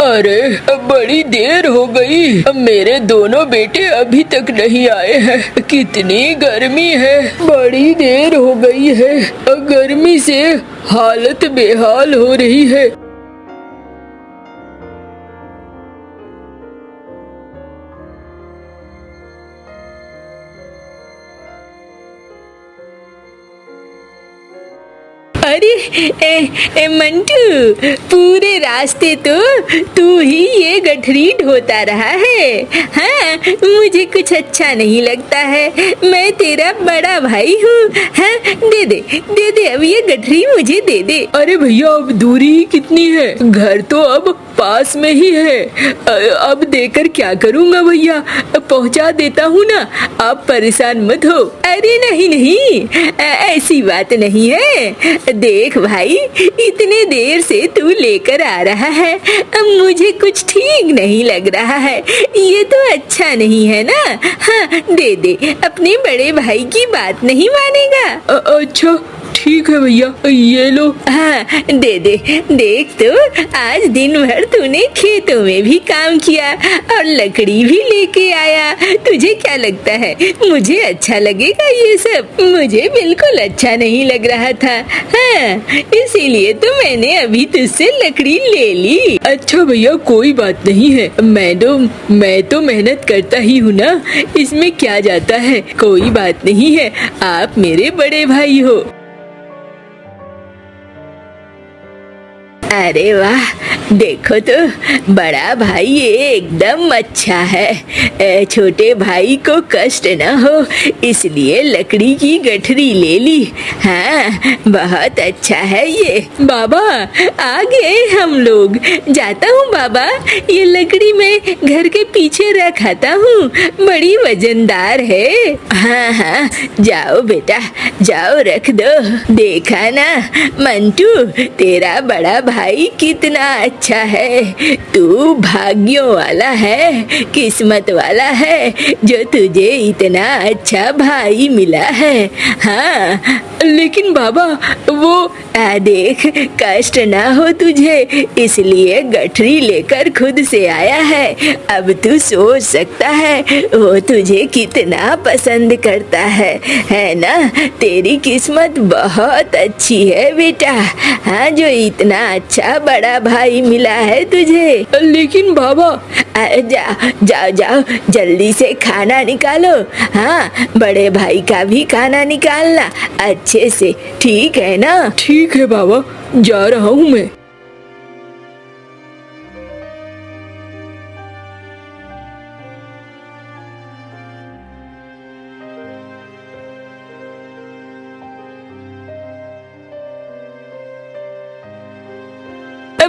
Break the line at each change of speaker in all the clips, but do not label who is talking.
अरे बड़ी देर हो गई, मेरे दोनों बेटे अभी तक नहीं आए हैं। कितनी गर्मी है, बड़ी देर हो गई है। गर्मी से हालत बेहाल हो रही है।
अरे मंटू, पूरे रास्ते तो तू ही ये गठरी ढोता रहा है। हाँ, मुझे कुछ अच्छा नहीं लगता है। मैं तेरा बड़ा भाई हूँ। हाँ, दे दे दे दे, अब ये गठरी मुझे दे दे।
अरे भैया, अब दूरी कितनी है? घर तो अब पास में ही है। अब देकर क्या करूँगा भैया, पहुँचा देता हूँ ना, आप परेशान मत हो।
अरे नहीं नहीं, ऐसी बात नहीं है। देख भाई, इतने देर से तू लेकर आ रहा है, अब मुझे कुछ ठीक नहीं लग रहा है। ये तो अच्छा नहीं है ना। हाँ, दे दे, अपने बड़े भाई की बात नहीं मानेगा।
अच्छा ठीक है भैया, ये लो।
हाँ, दे दे। देख तो, आज दिन भर तूने खेतों में भी काम किया और लकड़ी भी लेके आया। तुझे क्या लगता है मुझे अच्छा लगेगा ये सब? मुझे बिल्कुल अच्छा नहीं लग रहा था। हाँ, इसीलिए तो मैंने अभी तुझसे लकड़ी ले ली।
अच्छा भैया, कोई बात नहीं है। मैं तो मेहनत करता ही हूँ ना, इसमें क्या जाता है। कोई बात नहीं है, आप मेरे बड़े भाई हो।
अरे वाह, देखो तो, बड़ा भाई ये एकदम अच्छा है। छोटे भाई को कष्ट न हो, इसलिए लकड़ी की गठरी ले ली। हाँ, बहुत अच्छा है ये। बाबा, आ गए हम लोग। जाता हूँ बाबा, ये लकड़ी मैं घर के पीछे रख आता हूँ, बड़ी वजनदार है। हाँ हाँ, जाओ बेटा, जाओ रख दो। देखा ना मंटू, तेरा बड़ा भाई कितना अच्छा है। तू भाग्यों वाला है, किस्मत वाला है जो तुझे इतना अच्छा भाई मिला है। हाँ,
लेकिन बाबा वो
देख, कष्ट ना हो तुझे, इसलिए गठरी लेकर खुद से आया है। अब तू सोच सकता है वो तुझे कितना पसंद करता है ना? तेरी किस्मत बहुत अच्छी है बेटा। हाँ, जो इतना अच्छा बड़ा भाई मिला है तुझे।
लेकिन बाबा,
जाओ जाओ, जल्दी से खाना निकालो। हाँ, बड़े भाई का भी खाना निकालना अच्छे से, ठीक है ना?
ठीक है बाबा, जा रहा हूँ मैं।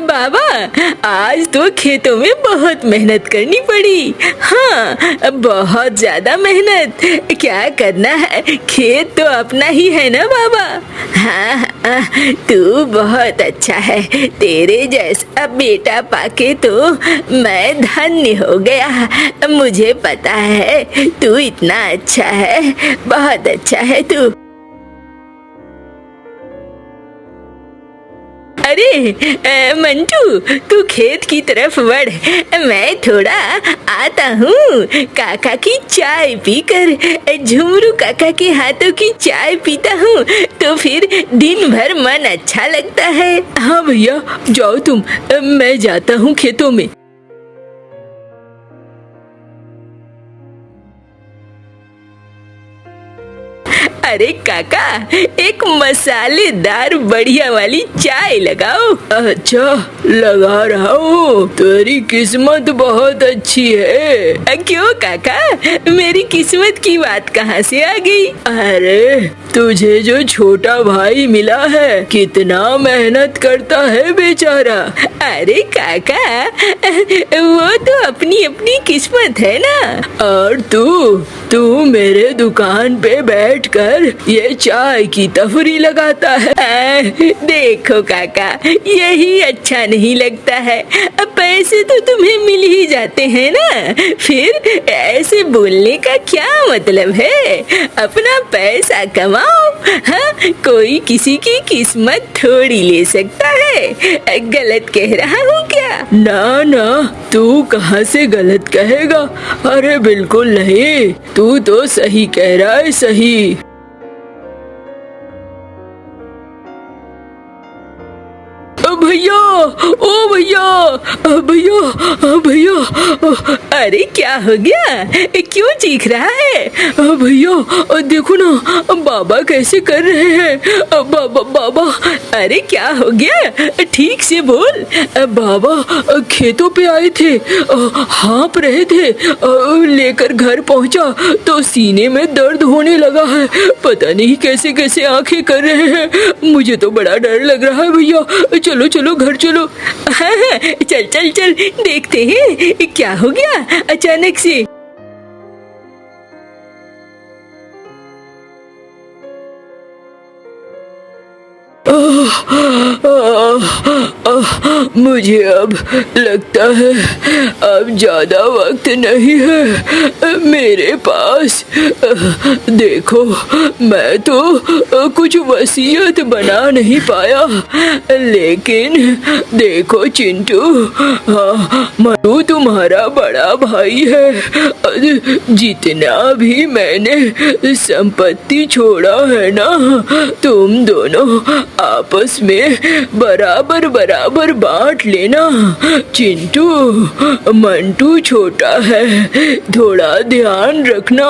बाबा, आज तो खेतों में बहुत मेहनत करनी पड़ी। हाँ, बहुत ज्यादा मेहनत। क्या करना है, खेत तो अपना ही है ना बाबा। हाँ हाँ, तू बहुत अच्छा है। तेरे जैसा बेटा पाके तो मैं धन्य हो गया। मुझे पता है तू इतना अच्छा है, बहुत अच्छा है तू। अरे मंटू, तू खेत की तरफ बढ़, मैं थोड़ा आता हूँ। काका की चाय पीकर, झुमरू काका के हाथों की चाय पीता हूँ तो फिर दिन भर मन अच्छा लगता है।
हाँ भैया, जाओ तुम, मैं जाता हूँ खेतों में।
अरे काका, एक मसालेदार बढ़िया वाली चाय लगाओ।
अच्छा, लगा रहा हूँ। तेरी किस्मत बहुत अच्छी है।
क्यों काका, मेरी किस्मत की बात कहाँ से आ गई?
अरे, तुझे जो छोटा भाई मिला है, कितना मेहनत करता है बेचारा।
अरे काका, वो तो अपनी अपनी किस्मत है ना।
और तू मेरे दुकान पे बैठकर ये चाय की तफरी लगाता है।
देखो काका, यही अच्छा नहीं लगता है। पैसे तो तुम्हें मिल ही जाते हैं ना, फिर ऐसे बोलने का क्या मतलब है? अपना पैसा कमाओ। हाँ, कोई किसी की किस्मत थोड़ी ले सकता है। गलत कह रहा हूँ क्या?
ना ना, तू कहाँ से गलत कहेगा। अरे बिल्कुल नहीं, तू तो सही कह रहा है, सही। भैया, ओ भैया, भैया, भैया।
अरे क्या हो गया, क्यों चीख रहा है?
भैया देखो ना, बाबा कैसे कर रहे हैं। बाबा बाबा।
अरे क्या हो गया, ठीक से बोल।
बाबा खेतों पे आए थे, हाँप रहे थे, लेकर घर पहुंचा तो सीने में दर्द होने लगा है। पता नहीं कैसे कैसे आंखें कर रहे हैं। मुझे तो बड़ा डर लग रहा है भैया। चलो चलो घर चलो।
हाँ हाँ, चल चल चल, देखते हैं क्या हो गया अचानक से।
मुझे अब लगता है अब ज्यादा वक्त नहीं है मेरे पास। देखो, मैं तो कुछ वसीयत बना नहीं पाया, लेकिन देखो चिंटू, मनु तुम्हारा बड़ा भाई है। जितना भी मैंने संपत्ति छोड़ा है ना, तुम दोनों आपस में बराबर बराबर बांट लेना। चिंटू, मंटू छोटा है, थोड़ा ध्यान रखना।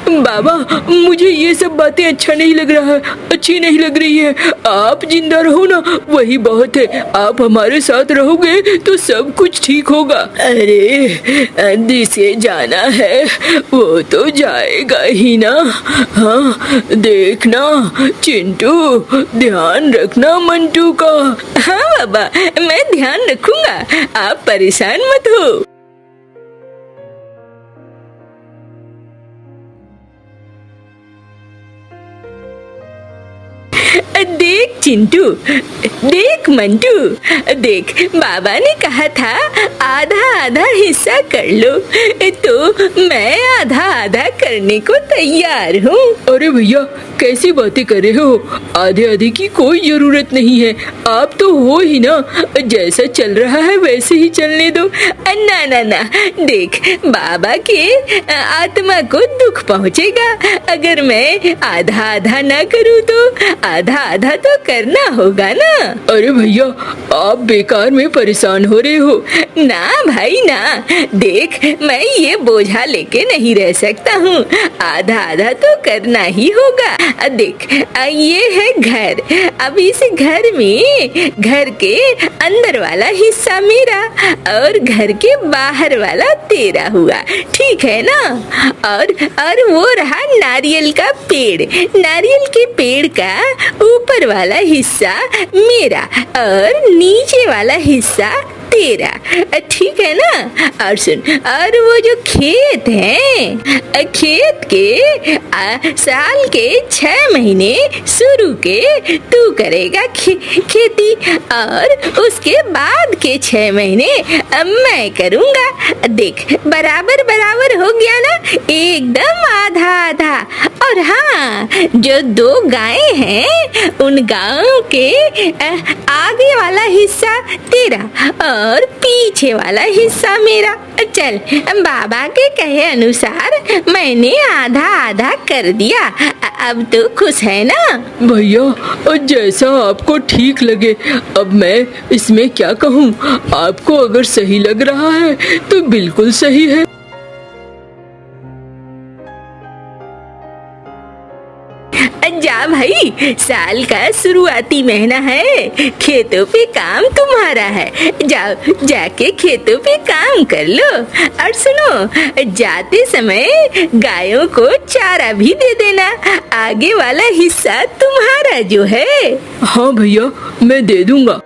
बाबा, मुझे ये सब बातें अच्छा नहीं लग रहा है, अच्छी नहीं लग रही है। आप जिंदा रहो ना, वही बहुत है। आप हमारे साथ रहोगे तो सब कुछ ठीक होगा।
अरे जिसे जाना है वो तो जाएगा ही ना। हाँ देखना चिंटू, ध्यान रखना मंटू का।
हाँ बाबा, मैं ध्यान रखूंगा, आप परेशान मत हो। देख चिंटू, देख मंटू, देख बाबा ने कहा था आधा आधा हिस्सा कर लो, तो मैं आधा आधा करने को तैयार हूँ।
अरे भैया कैसी बातें कर रहे हो, आधे आधे की कोई जरूरत नहीं है। आप तो हो ही ना, जैसा चल रहा है वैसे ही चलने दो।
ना ना ना, देख बाबा के आत्मा को दुख पहुँचेगा अगर मैं आधा आधा ना करूँ तो। आधा आधा तो करना होगा ना।
अरे भैया आप बेकार में परेशान हो रहे हो।
ना भाई ना, देख मैं ये बोझा लेके नहीं रह सकता हूँ, आधा आधा तो करना ही होगा। देख ये है घर, अब इस घर में घर के अंदर वाला हिस्सा मेरा और घर के बाहर वाला तेरा हुआ, ठीक है ना। और वो रहा नारियल का पेड़, नारियल के पेड़ का ऊपर वाला हिस्सा मेरा और नीचे वाला हिस्सा तेरा, ठीक है ना। और सुन, और वो जो खेत है, खेत के साल के 6 महीने शुरू के तू करेगा खेती, और उसके बाद के 6 महीने मैं करूँगा। देख बराबर बराबर हो गया ना, एकदम आधा आधा। और हाँ, जो 2 गायें हैं उन गायों के आगे वाला हिस्सा तेरा और पीछे वाला हिस्सा मेरा। चल, बाबा के कहे अनुसार मैंने आधा आधा कर दिया, अब तो खुश है ना।
भैया जैसा आपको ठीक लगे, अब मैं इसमें क्या कहूँ। आपको अगर सही लग रहा है तो बिल्कुल सही है।
जा भाई, साल का शुरुआती महीना है, खेतों पे काम तुम्हारा है, जाओ जाके खेतों पे काम कर लो। और सुनो, जाते समय गायों को चारा भी दे देना, आगे वाला हिस्सा तुम्हारा जो है।
हाँ भैया मैं दे दूंगा।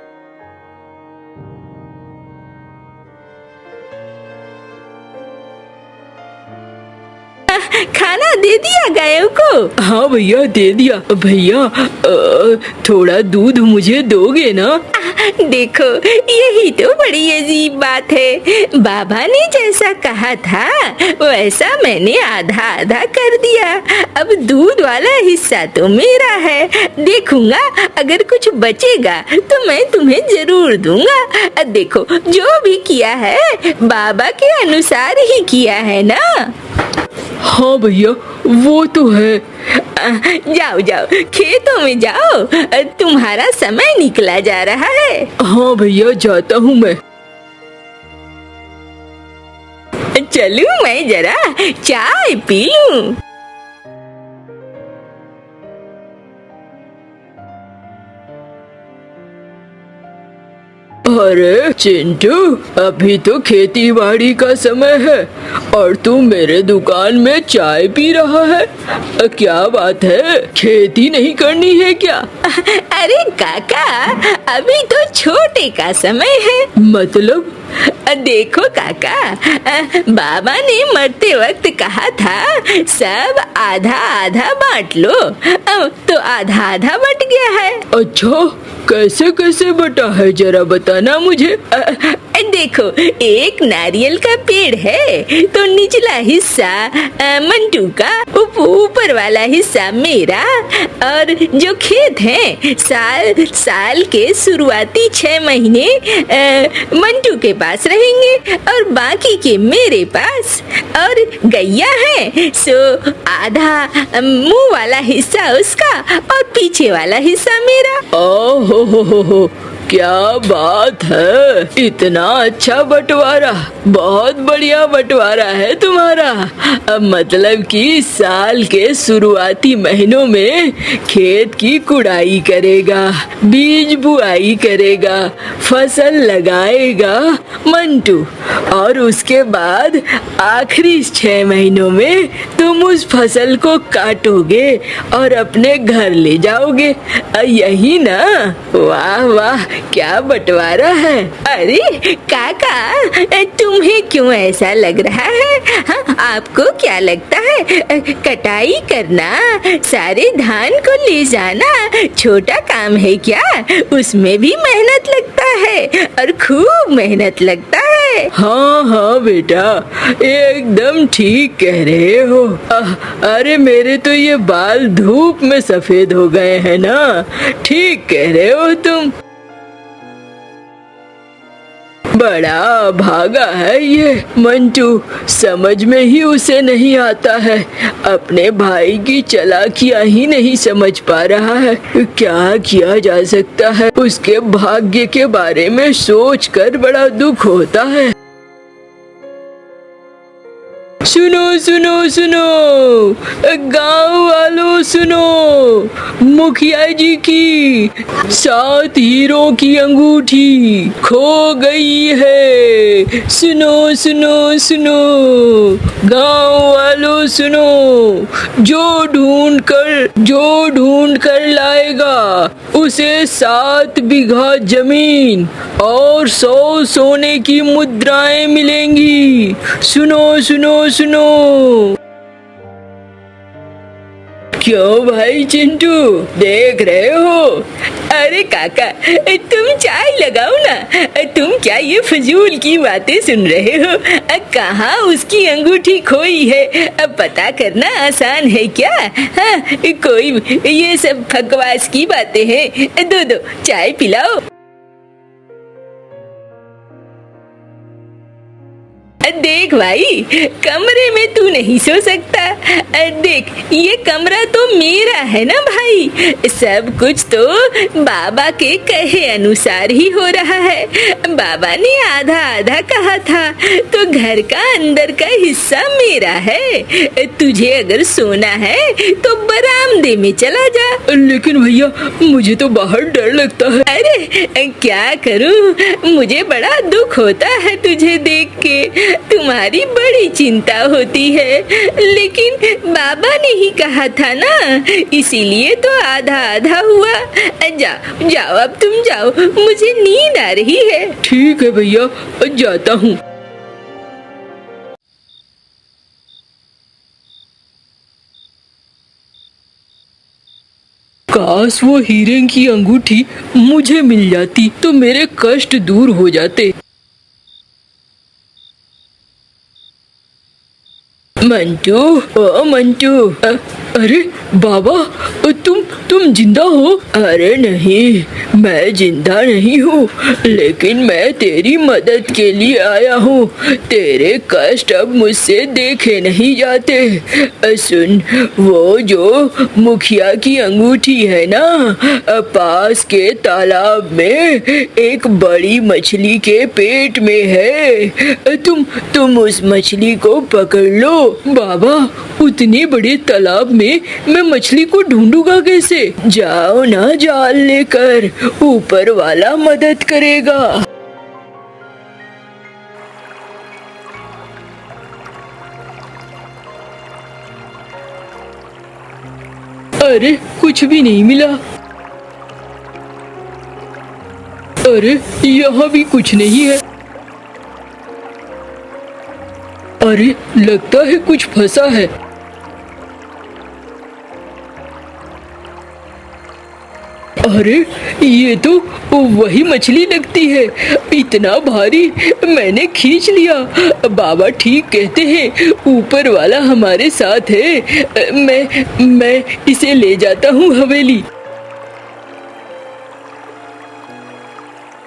खाना दे दिया गायों को?
हाँ भैया दे दिया। भैया थोड़ा दूध मुझे दोगे ना?
देखो यही तो बड़ी अजीब बात है, बाबा ने जैसा कहा था वैसा मैंने आधा आधा कर दिया। अब दूध वाला हिस्सा तो मेरा है, देखूंगा अगर कुछ बचेगा तो मैं तुम्हें जरूर दूंगा। देखो जो भी किया है बाबा के अनुसार ही किया है ना?
हाँ भैया वो तो है।
जाओ जाओ खेतों में जाओ, तुम्हारा समय निकला जा रहा है।
हाँ भैया जाता हूँ मैं।
चलूं मैं जरा चाय पी लूं।
अरे चिंटू, अभी तो खेती बाड़ी का समय है और तू मेरे दुकान में चाय पी रहा है, क्या बात है? खेती नहीं करनी है क्या?
अरे काका अभी तो छोटे का समय है।
मतलब?
देखो काका, बाबा ने मरते वक्त कहा था सब आधा आधा बांट लो, तो आधा आधा बट गया है।
अच्छा कैसे कैसे बटा है जरा बताना मुझे।
देखो एक नारियल का पेड़ है तो निचला हिस्सा मंटू का, ऊपर वाला हिस्सा मेरा, और जो खेत है साल के शुरुआती 6 महीने मंटू के पास रहेंगे और बाकी के मेरे पास। और गैया है सो आधा मुंह वाला हिस्सा उसका और पीछे वाला हिस्सा मेरा।
ओहो क्या बात है, इतना अच्छा बंटवारा, बहुत बढ़िया बंटवारा है तुम्हारा। अब मतलब कि साल के शुरुआती महीनों में खेत की कुड़ाई करेगा, बीज बुआई करेगा, फसल लगाएगा मंटू, और उसके बाद आखिरी 6 महीनों में तुम उस फसल को काटोगे और अपने घर ले जाओगे, यही ना? वाह वाह क्या बंटवारा है।
अरे काका तुम्हें क्यों ऐसा लग रहा है? हाँ, आपको क्या लगता है कटाई करना, सारे धान को ले जाना छोटा काम है क्या? उसमें भी मेहनत लगता है और खूब मेहनत लगता है।
हाँ हाँ बेटा एकदम ठीक कह रहे हो। अरे मेरे तो ये बाल धूप में सफेद हो गए हैं ना, ठीक कह रहे हो तुम। बड़ा भागा है ये मंटू, समझ में ही उसे नहीं आता है, अपने भाई की चालाकियां ही नहीं समझ पा रहा है। क्या किया जा सकता है, उसके भाग्य के बारे में सोचकर बड़ा दुख होता है। सुनो सुनो सुनो गांव वालों सुनो, मुखिया जी की 7 हीरों की अंगूठी खो गई है। सुनो सुनो सुनो गांव वालों सुनो, जो ढूंढ कर लाएगा उसे 7 बीघा जमीन और 100 सोने की मुद्राएं मिलेंगी। सुनो सुनो सुनो। क्यों भाई चिंटू देख रहे हो?
अरे काका तुम चाय लगाओ ना, तुम क्या ये फजूल की बातें सुन रहे हो? कहाँ उसकी अंगूठी खोई है अब पता करना आसान है क्या? हाँ, कोई ये सब बकवास की बातें हैं। दो चाय पिलाओ। देख भाई कमरे में तू नहीं सो सकता, देख ये कमरा तो मेरा है ना भाई, सब कुछ तो बाबा के कहे अनुसार ही हो रहा है। बाबा ने आधा आधा कहा था तो घर का अंदर का हिस्सा मेरा है। तुझे अगर सोना है तो बरामदे में चला जा।
लेकिन भैया मुझे तो बाहर डर लगता है।
अरे क्या करूं, मुझे बड़ा दुख होता है तुझे देख के, तुम्हारी बड़ी चिंता होती है, लेकिन बाबा ने ही कहा था ना, इसीलिए तो आधा आधा हुआ। जाओ अब तुम जाओ, मुझे नींद आ रही है।
ठीक है भैया जाता हूँ। काश वो हीरे की अंगूठी मुझे मिल जाती तो मेरे कष्ट दूर हो जाते। मंटू, ओ मंटू, अरे बाबा, तुम जिंदा हो? अरे नहीं, मैं जिंदा नहीं हूँ, लेकिन मैं तेरी मदद के लिए आया हूँ। तेरे कष्ट अब मुझसे देखे नहीं जाते। सुन, वो जो मुखिया की अंगूठी है ना, पास के तालाब में एक बड़ी मछली के पेट में है। तुम उस मछली को पकड़ लो। बाबा, उतने बड़े तालाब में मैं मछली को ढूंढूंगा कैसे? जाओ ना जाल लेकर, ऊपर वाला मदद करेगा। अरे कुछ भी नहीं मिला। अरे यहाँ भी कुछ नहीं है। अरे लगता है कुछ फंसा है। अरे ये तो वही मछली लगती है, इतना भारी, मैंने खींच लिया। बाबा ठीक कहते हैं, ऊपर वाला हमारे साथ है। मैं इसे ले जाता हूँ हवेली।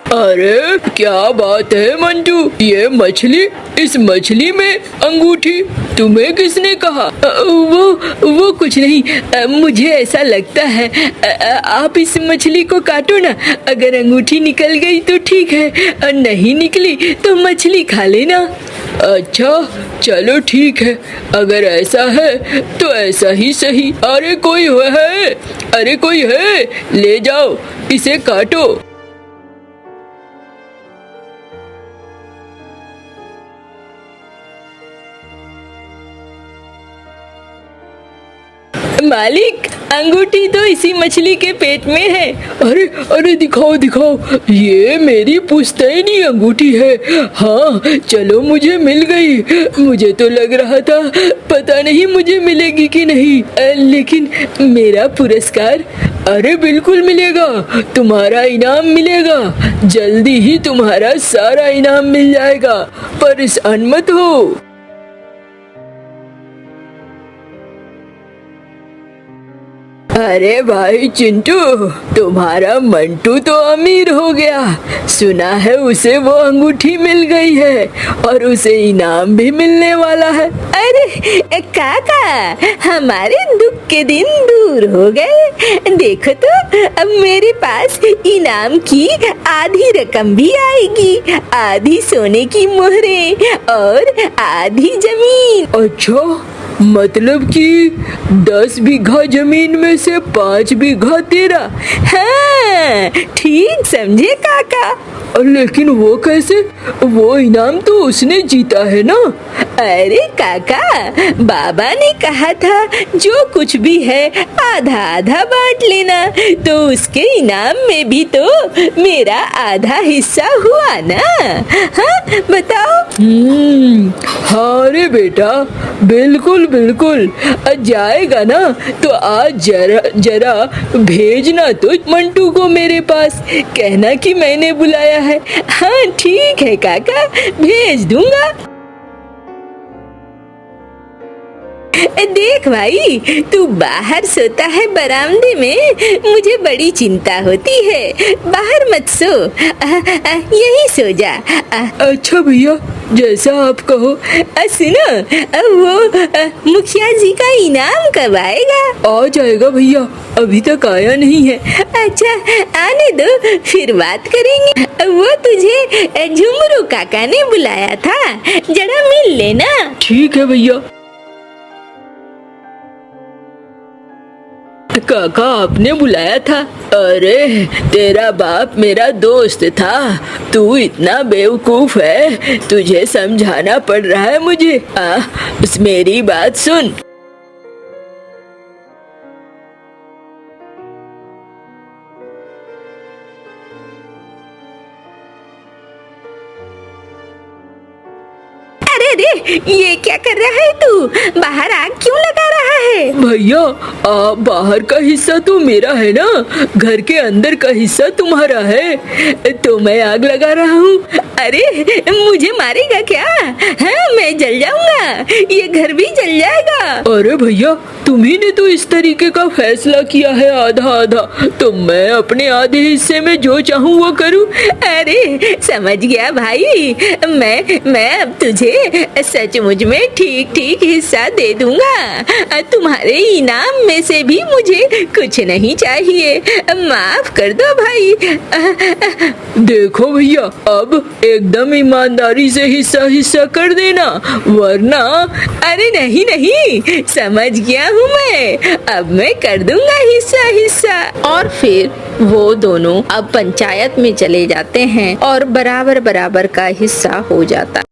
अरे क्या बात है मंटू, ये मछली, इस मछली में अंगूठी, तुम्हें किसने कहा? वो कुछ नहीं, मुझे ऐसा लगता है। आप इस मछली को काटो ना, अगर अंगूठी निकल गई तो ठीक है, और नहीं निकली तो मछली खा लेना। अच्छा चलो ठीक है, अगर ऐसा है तो ऐसा ही सही। अरे कोई है? अरे कोई है? ले जाओ, इसे काटो। मालिक, अंगूठी तो इसी मछली के पेट में है। अरे दिखाओ दिखाओ, ये मेरी पुश्तैनी अंगूठी है। हाँ चलो, मुझे मिल गई। मुझे तो लग रहा था पता नहीं मुझे मिलेगी कि नहीं, लेकिन मेरा पुरस्कार, अरे बिल्कुल मिलेगा, तुम्हारा इनाम मिलेगा। जल्दी ही तुम्हारा सारा इनाम मिल जाएगा, परेशान मत हो। अरे भाई चिंटू, तुम्हारा मंटू तो अमीर हो गया। सुना है उसे वो अंगूठी मिल गई है और उसे इनाम भी मिलने वाला है।
अरे काका, हमारे दुख के दिन दूर हो गए। देखो तो अब मेरे पास इनाम की आधी रकम भी आएगी, आधी सोने की मोहरें और आधी जमीन।
अच्छा, मतलब कि 10 बीघा जमीन में से 5 बीघा तेरा?
हाँ, ठीक समझे काका।
लेकिन वो कैसे? वो इनाम तो उसने जीता है ना।
अरे काका, बाबा ने कहा था जो कुछ भी है आधा आधा बांट लेना, तो उसके इनाम में भी तो मेरा आधा हिस्सा हुआ ना। हाँ बताओ।
हाँ रे बेटा, बिल्कुल बिल्कुल, जाएगा ना तो आज जरा भेजना तो मंटू को मेरे पास, कहना कि मैंने बुलाया है।
हाँ ठीक है काका, भेज दूंगा। देख भाई, तू बाहर सोता है बरामदे में, मुझे बड़ी चिंता होती है। बाहर मत सो, यही सो जा।
अच्छा भैया, जैसा आप कहो।
सुनो, वो मुखिया जी का इनाम कब आएगा?
आ जाएगा भैया, अभी तक आया नहीं है।
अच्छा आने दो, फिर बात करेंगे। वो तुझे झुमरू काका ने बुलाया था, जरा मिल लेना।
ठीक है भैया। काका आपने बुलाया था? अरे तेरा बाप मेरा दोस्त था, तू इतना बेवकूफ है, तुझे समझाना पड़ रहा है मुझे। मेरी बात सुन।
अरे ये क्या कर रहा है तू? बाहर आग क्यों लगा रहा है?
भैया बाहर का हिस्सा तो मेरा है ना, घर के अंदर का हिस्सा तुम्हारा है, तो मैं आग लगा रहा हूँ।
अरे मुझे मारेगा क्या? हाँ, मैं जल जाऊंगा, ये घर भी जल जाएगा।
अरे भैया, तुम्ही ने तो इस तरीके का फैसला किया है आधा आधा, तो मैं अपने आधे हिस्से में जो चाहूँ वो करूँ।
अरे समझ गया भाई, मैं अब तुझे सचमुच में ठीक ठीक हिस्सा दे दूंगा। तुम्हारे इनाम में से भी मुझे कुछ नहीं चाहिए, माफ कर दो भाई।
देखो भैया, अब एकदम ईमानदारी से हिस्सा हिस्सा कर देना, वरना।
अरे नहीं नहीं, समझ गया हूँ मैं, अब मैं कर दूंगा हिस्सा हिस्सा। और फिर वो दोनों अब पंचायत में चले जाते हैं और बराबर बराबर का हिस्सा हो जाता।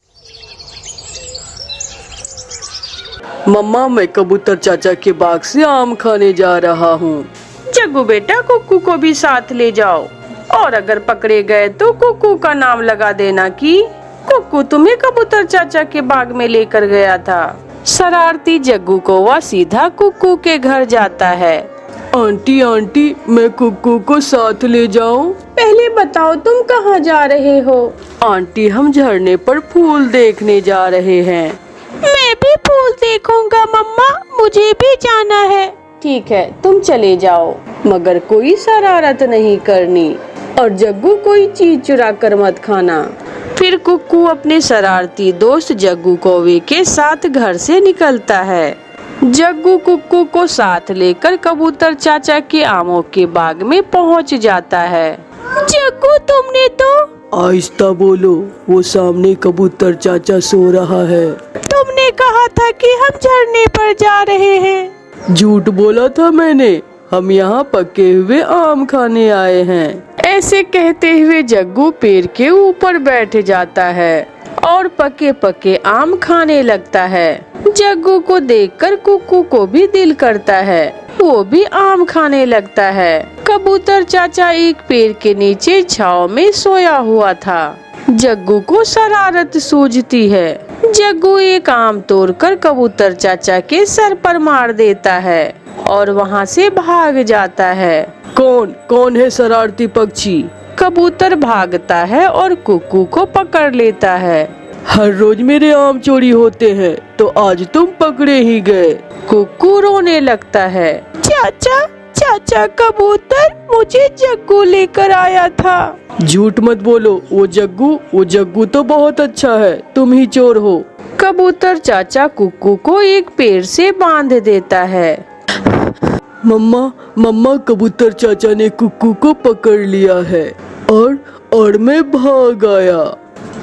मम्मा, मैं कबूतर चाचा के बाग से आम खाने जा रहा हूँ।
जग्गू बेटा, कुक्कू को भी साथ ले जाओ, और अगर पकड़े गए तो कुक्कू का नाम लगा देना कि कुक्कू तुम्हें कबूतर चाचा के बाग में लेकर गया था। शरारती जग्गू कौवा सीधा कुक्कू के घर जाता है।
आंटी आंटी, मैं कुक्कू को साथ ले जाऊं?
पहले बताओ तुम कहाँ जा रहे हो?
आंटी, हम झरने पर फूल देखने जा रहे हैं।
मैं भी फूल देखूंगा मम्मा, मुझे भी जाना है। ठीक है, तुम चले जाओ, मगर कोई शरारत नहीं करनी, और जग्गू कोई चीज चुरा कर मत खाना। फिर कुक्कू अपने शरारती दोस्त जग्गू कौवे के साथ घर से निकलता है। जग्गू कुक्कू को साथ लेकर कबूतर चाचा के आमों के बाग में पहुंच जाता है। जग्गू, तुमने तो।
आहिस्ता बोलो, वो सामने कबूतर चाचा सो रहा है।
तुमने कहा था कि हम झरने पर जा रहे हैं।
झूठ बोला था मैंने, हम यहाँ पके हुए आम खाने आए हैं।
ऐसे कहते हुए जग्गू पेड़ के ऊपर बैठ जाता है और पके पके आम खाने लगता है। जग्गू को देखकर कुक्कू को भी दिल करता है, वो भी आम खाने लगता है। कबूतर चाचा एक पेड़ के नीचे छांव में सोया हुआ था। जग्गू को शरारत सूझती है। जग्गू एक आम तोड़कर कबूतर चाचा के सर पर मार देता है और वहाँ से भाग जाता है।
कौन है शरारती पक्षी?
कबूतर भागता है और कुक्कू को पकड़ लेता है।
हर रोज मेरे आम चोरी होते हैं, तो आज तुम पकड़े ही गए।
कुक्कू रोने लगता है। चाचा कबूतर मुझे जग्गू लेकर आया था।
झूठ मत बोलो, वो जग्गू तो बहुत अच्छा है, तुम ही चोर हो।
कबूतर चाचा कुक्कू को एक पेड़ से बांध देता है।
मम्मा, कबूतर चाचा ने कुक्कू को पकड़ लिया है और मैं भाग आया।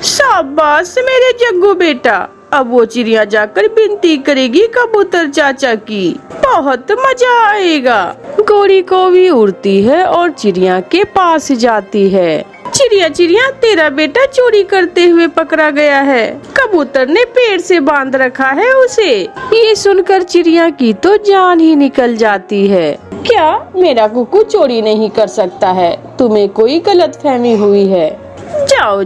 शाबाश मेरे जग्गू बेटा, अब वो चिड़िया जाकर विनती करेगी कबूतर चाचा की, बहुत मजा आएगा। गोरी कौवी उड़ती है और चिड़िया के पास जाती है। चिड़िया, तेरा बेटा चोरी करते हुए पकड़ा गया है, कबूतर ने पेड़ से बांध रखा है उसे। ये सुनकर चिड़िया की तो जान ही निकल जाती है। क्या मेरा कुक्कू चोरी नहीं कर सकता है? तुम्हें कोई गलतफहमी हुई है। जाओ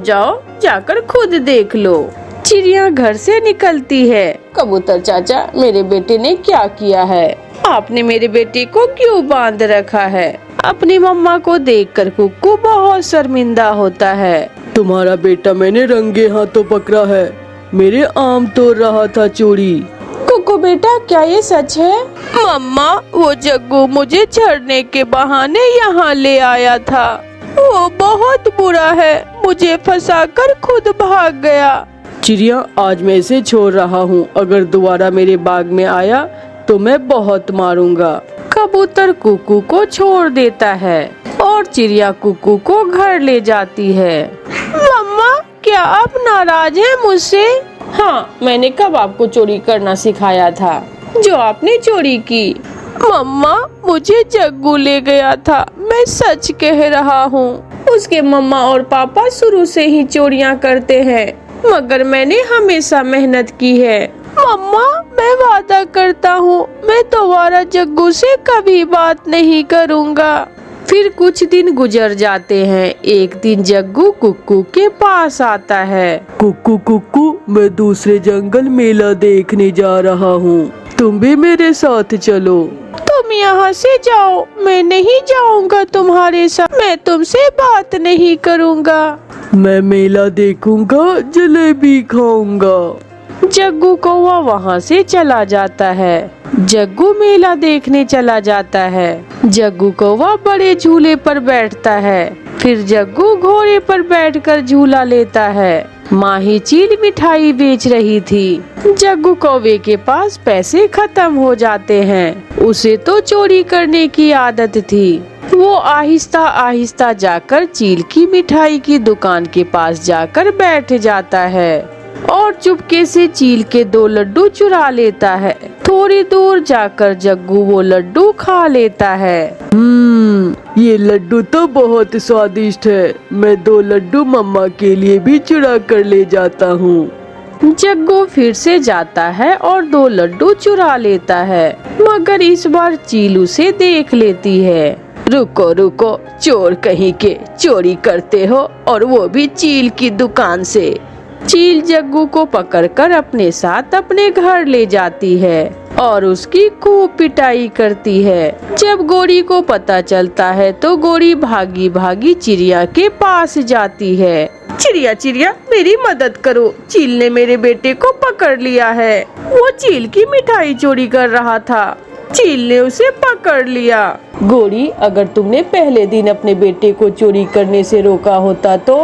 जाकर खुद देख लो। चिड़िया घर से निकलती है। कबूतर चाचा, मेरे बेटे ने क्या किया है? आपने मेरे बेटे को क्यों बांध रखा है? अपनी मम्मा को देखकर कुक्कू बहुत शर्मिंदा होता है।
तुम्हारा बेटा मैंने रंगे हाथों पकड़ा है, मेरे आम तोड़ रहा था चोरी।
कुक्कू बेटा, क्या ये सच है? मम्मा, वो जग्गू मुझे छड़ने के बहाने यहाँ ले आया था, वो बहुत बुरा है, मुझे फंसाकर खुद भाग गया।
चिड़िया, आज मैं इसे छोड़ रहा हूँ, अगर दोबारा मेरे बाग में आया तो मैं बहुत मारूंगा।
कबूतर कुक्कू को छोड़ देता है और चिड़िया कुक्कू को घर ले जाती है। मम्मा, क्या आप नाराज हैं मुझसे? हाँ, मैंने कब आपको चोरी करना सिखाया था जो आपने चोरी की? मम्मा, मुझे जग्गू ले गया था, मैं सच कह रहा हूँ। उसके मम्मा और पापा शुरू से ही चोरियाँ करते हैं, मगर मैंने हमेशा मेहनत की है। मम्मा, मैं वादा करता हूँ मैं दोबारा जग्गू से कभी बात नहीं करूँगा। फिर कुछ दिन गुजर जाते हैं। एक दिन जग्गू कुक्कू के पास आता है।
कुक्कू, मैं दूसरे जंगल मेला देखने जा रहा हूँ। तुम भी मेरे साथ चलो।
तुम यहाँ से जाओ, मैं नहीं जाऊंगा तुम्हारे साथ। मैं तुमसे बात नहीं करूँगा।
मैं मेला देखूंगा, जलेबी खाऊंगा।
जग्गू कौवा वहाँ से चला जाता है। जग्गू मेला देखने चला जाता है। जग्गू कौवा बड़े झूले पर बैठता है। फिर जग्गू घोड़े पर बैठकर झूला लेता है। माही चील मिठाई बेच रही थी। जग्गू कौवे के पास पैसे खत्म हो जाते हैं। उसे तो चोरी करने की आदत थी। वो आहिस्ता आहिस्ता जाकर चील की मिठाई की दुकान के पास जाकर बैठ जाता है और चुपके से चील के 2 लड्डू चुरा लेता है। थोड़ी दूर जाकर जग्गू वो लड्डू खा लेता है।
ये लड्डू तो बहुत स्वादिष्ट है। मैं 2 लड्डू मम्मा के लिए भी चुरा कर ले जाता हूँ।
जग्गू फिर से जाता है और 2 लड्डू चुरा लेता है, मगर इस बार चील उसे देख लेती है। रुको रुको, चोर कहीं के, चोरी करते हो और वो भी चील की दुकान से। चील जग्गू को पकड़कर अपने साथ अपने घर ले जाती है और उसकी खूब पिटाई करती है। जब गोरी को पता चलता है तो गोरी भागी भागी चिड़िया के पास जाती है।
चिड़िया चिड़िया मेरी मदद करो, चील ने मेरे बेटे को पकड़ लिया है। वो चील की मिठाई चोरी कर रहा था, चील ने उसे पकड़ लिया।
गोरी, अगर तुमने पहले दिन अपने बेटे को चोरी करने से रोका होता तो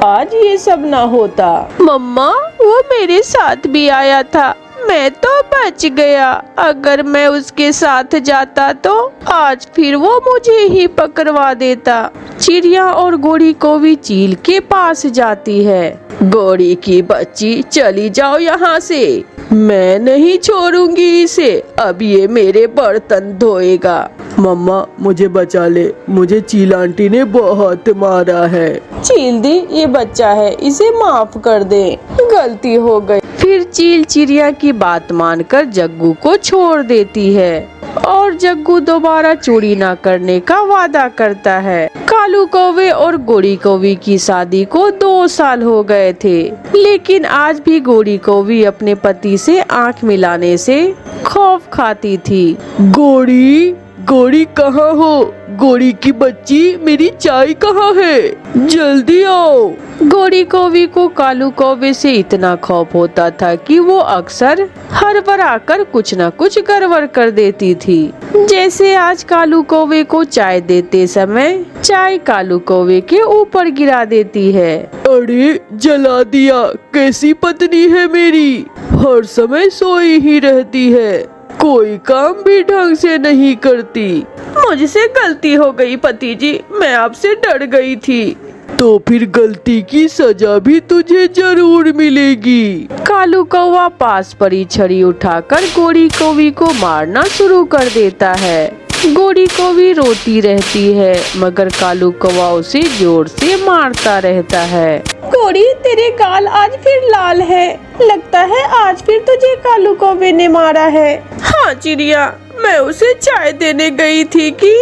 आज ये सब ना होता।
मम्मा, वो मेरे साथ भी आया था, मैं तो बच गया। अगर मैं उसके साथ जाता तो आज फिर वो मुझे ही पकड़वा देता।
चिड़िया और गोरी को भी चील के पास जाती है।
गोरी की बच्ची, चली जाओ यहाँ से, मैं नहीं छोड़ूंगी इसे। अब ये मेरे बर्तन धोएगा।
मम्मा मुझे बचा ले, मुझे चील आंटी ने बहुत मारा है।
चील दी, ये बच्चा है, इसे माफ कर दे, गलती हो गई। फिर चील चिड़िया की बात मानकर जग्गू को छोड़ देती है और जग्गू दोबारा चोरी ना करने का वादा करता है। कालू कौवे और गोरी कौवी की शादी को 2 साल हो गए थे, लेकिन आज भी गोरी कौवी अपने पति से आंख मिलाने से खौफ खाती थी।
गोरी, गोरी कहाँ हो? गोरी की बच्ची, मेरी चाय कहाँ है? जल्दी आओ।
गोरी कौवी को कालू कौवे से इतना खौफ होता था कि वो अक्सर हड़बड़ा कर कुछ न कुछ गड़बड़ कर देती थी। जैसे आज कालू कौवे को चाय देते समय चाय कालू कौवे के ऊपर गिरा देती है।
अरे जला दिया, कैसी पत्नी है मेरी, हर समय सोई ही रहती है, कोई काम भी ढंग से नहीं करती।
मुझसे गलती हो गई पति जी, मैं आपसे डर गई थी।
तो फिर गलती की सजा भी तुझे जरूर मिलेगी।
कालू कौवा पास पड़ी छड़ी उठाकर गोरी कौवी को मारना शुरू कर देता है। गोरी कौवी रोती रहती है, मगर कालू कौवा उसे जोर से मारता रहता है।
गोरी, तेरे गाल आज फिर लाल है, लगता है आज फिर तुझे कालू कौवे ने मारा है। हाँ चिड़िया, मैं उसे चाय देने गई थी कि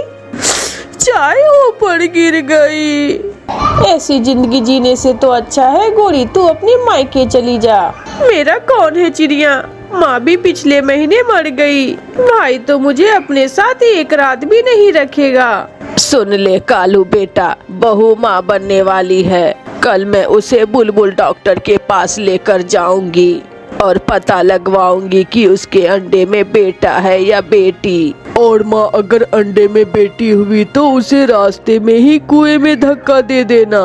चाय ऊपर गिर गई।
ऐसी जिंदगी जीने से तो अच्छा है गोरी तू अपनी मायके चली जा।
मेरा कौन है चिड़िया, माँ भी पिछले महीने मर गई, भाई तो मुझे अपने साथ एक रात भी नहीं रखेगा।
सुन ले कालू बेटा, बहू माँ बनने वाली है। कल मैं उसे बुलबुल डॉक्टर के पास लेकर जाऊंगी और पता लगवाऊंगी कि उसके अंडे में बेटा है या बेटी।
और माँ अगर अंडे में बेटी हुई तो उसे रास्ते में ही कुएं में धक्का दे देना।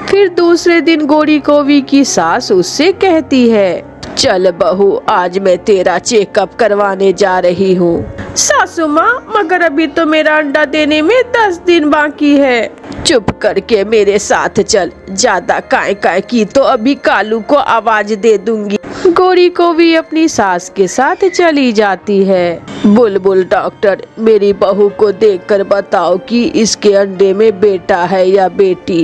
फिर दूसरे दिन गोरी कौवी की सास उससे कहती है, चल बहू, आज मैं तेरा चेकअप करवाने जा रही हूँ।
सासू माँ, मगर अभी तो मेरा अंडा देने में 10 दिन बाकी है।
चुप करके मेरे साथ चल, ज्यादा काय काय की तो अभी कालू को आवाज दे दूंगी। गोरी कौवी अपनी सास के साथ चली जाती है। बुलबुल डॉक्टर, मेरी बहू को देखकर बताओ कि इसके अंडे में बेटा है या बेटी।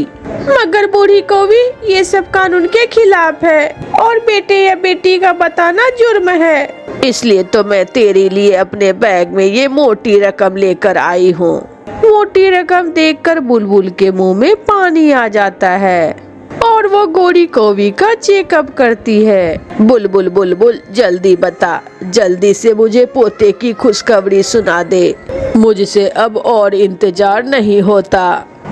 मगर बूढ़ी कौवी, ये सब कानून के खिलाफ है और बेटे या बेटी का बताना जुर्म है।
इसलिए तो मैं तेरे लिए अपने बैग में ये मोटी रकम लेकर आई हूँ। मोटी रकम देखकर बुलबुल के मुंह में पानी आ जाता है और वो गोरी कौवी का चेकअप करती है। बुलबुल बुलबुल जल्दी बता, जल्दी से मुझे पोते की खुशखबरी सुना दे, मुझसे अब और इंतजार नहीं होता।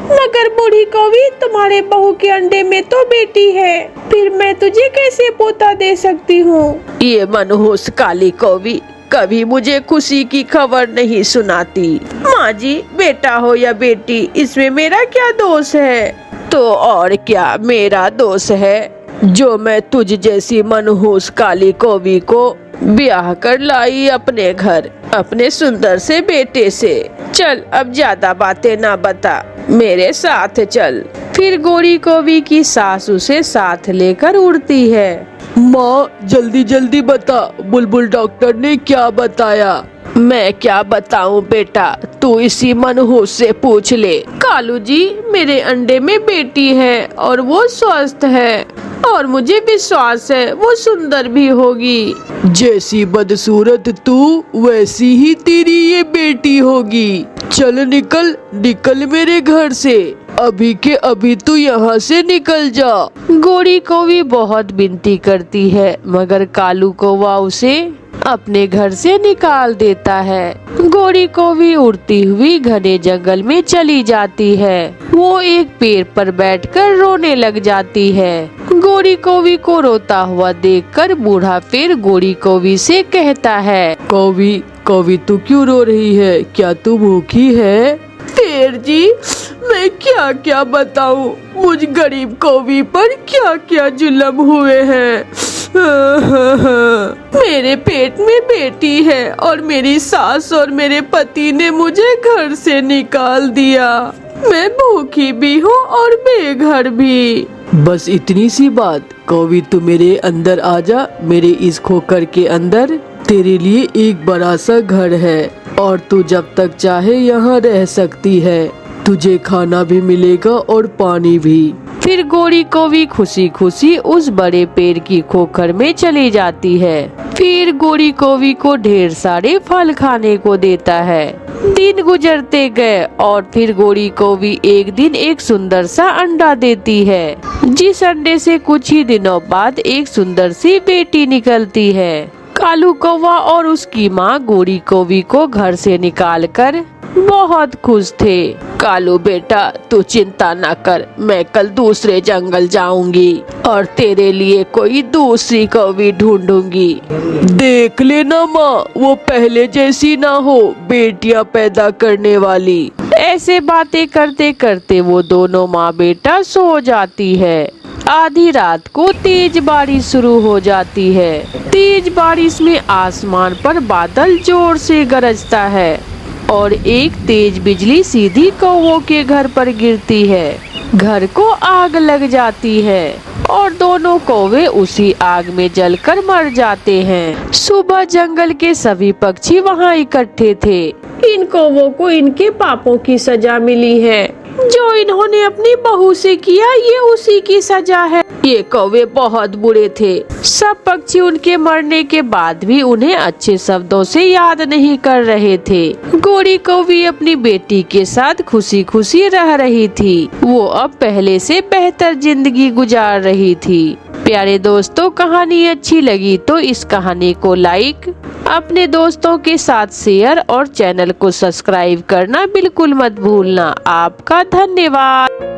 मगर बूढ़ी कौवी, तुम्हारे बहू के अंडे में तो बेटी है, फिर मैं तुझे कैसे पोता दे सकती हूँ? ये मनहूस काली कौवी कभी मुझे खुशी की खबर नहीं सुनाती। माँ जी, बेटा हो या बेटी, इसमें मेरा क्या दोष है? तो और क्या मेरा दोष है जो मैं तुझ जैसी मनहूस काली कौवी को ब्याह कर लाई अपने घर, अपने सुंदर से बेटे से। चल अब ज्यादा बातें ना बता, मेरे साथ चल। फिर गोरी कौवी की सास उसे साथ लेकर उड़ती है। माँ जल्दी जल्दी बता, बुलबुल डॉक्टर ने क्या बताया? मैं क्या बताऊं बेटा, तू इसी मनहूस से पूछ ले। कालू जी, मेरे अंडे में बेटी है और वो स्वस्थ है, और मुझे विश्वास है वो सुंदर भी होगी। जैसी बदसूरत तू, वैसी ही तेरी ये बेटी होगी। चल निकल निकल मेरे घर से, अभी के अभी तू यहाँ से निकल जा। गोरी कौवी बहुत विनती करती है, मगर कालू कौवा उसे अपने घर से निकाल देता है। गोरी कौवी उड़ती हुई घने जंगल में चली जाती है। वो एक पेड़ पर बैठकर रोने लग जाती है। गोरी कौवी को रोता हुआ देखकर बूढ़ा फिर गोरी कौवी से कहता है, कौवी कौवी तू क्यों रो रही है? क्या तू भूखी है? शेर जी, मैं क्या क्या बताऊं, मुझ गरीब कौवी पर क्या क्या जुल्म हुए हैं। मेरे पेट में बेटी है और मेरी सास और मेरे पति ने मुझे घर से निकाल दिया। मैं भूखी भी हूँ और बेघर भी। बस इतनी सी बात? कौवी तू मेरे अंदर आजा, मेरे इस खोकर के अंदर तेरे लिए एक बड़ा सा घर है और तू जब तक चाहे यहाँ रह सकती है। तुझे खाना भी मिलेगा और पानी भी। फिर गोरी कौवी खुशी खुशी उस बड़े पेड़ की खोखर में चली जाती है। फिर गोरी कौवी को ढेर सारे फल खाने को देता है। दिन गुजरते गए और फिर गोरी कौवी एक दिन एक सुंदर सा अंडा देती है, जिस अंडे से कुछ ही दिनों बाद एक सुंदर सी बेटी निकलती है। कालू कौवा और उसकी माँ गोरी कौवी को घर से निकालकर बहुत खुश थे। कालू बेटा, तू चिंता न कर, मैं कल दूसरे जंगल जाऊंगी और तेरे लिए कोई दूसरी कौवी ढूंढूंगी। देख लेना माँ, वो पहले जैसी ना हो, बेटियां पैदा करने वाली। ऐसे बातें करते करते वो दोनों माँ बेटा सो जाती है। आधी रात को तेज बारिश शुरू हो जाती है। तेज बारिश में आसमान पर बादल जोर से गरजता है और एक तेज बिजली सीधी कौवों के घर पर गिरती है। घर को आग लग जाती है और दोनों कौवे उसी आग में जलकर मर जाते हैं। सुबह जंगल के सभी पक्षी वहाँ इकट्ठे थे। इन कौवों को इनके पापों की सजा मिली है। जो इन्होंने अपनी बहू से किया, ये उसी की सजा है। ये कौवे बहुत बुरे थे। सब पक्षी उनके मरने के बाद भी उन्हें अच्छे शब्दों से याद नहीं कर रहे थे। गोरी कौवी अपनी बेटी के साथ खुशी खुशी रह रही थी। वो अब पहले से बेहतर जिंदगी गुजार रही थी। प्यारे दोस्तों, कहानी अच्छी लगी तो इस कहानी को लाइक, अपने दोस्तों के साथ शेयर और चैनल को सब्सक्राइब करना बिल्कुल मत भूलना। आपका धन्यवाद।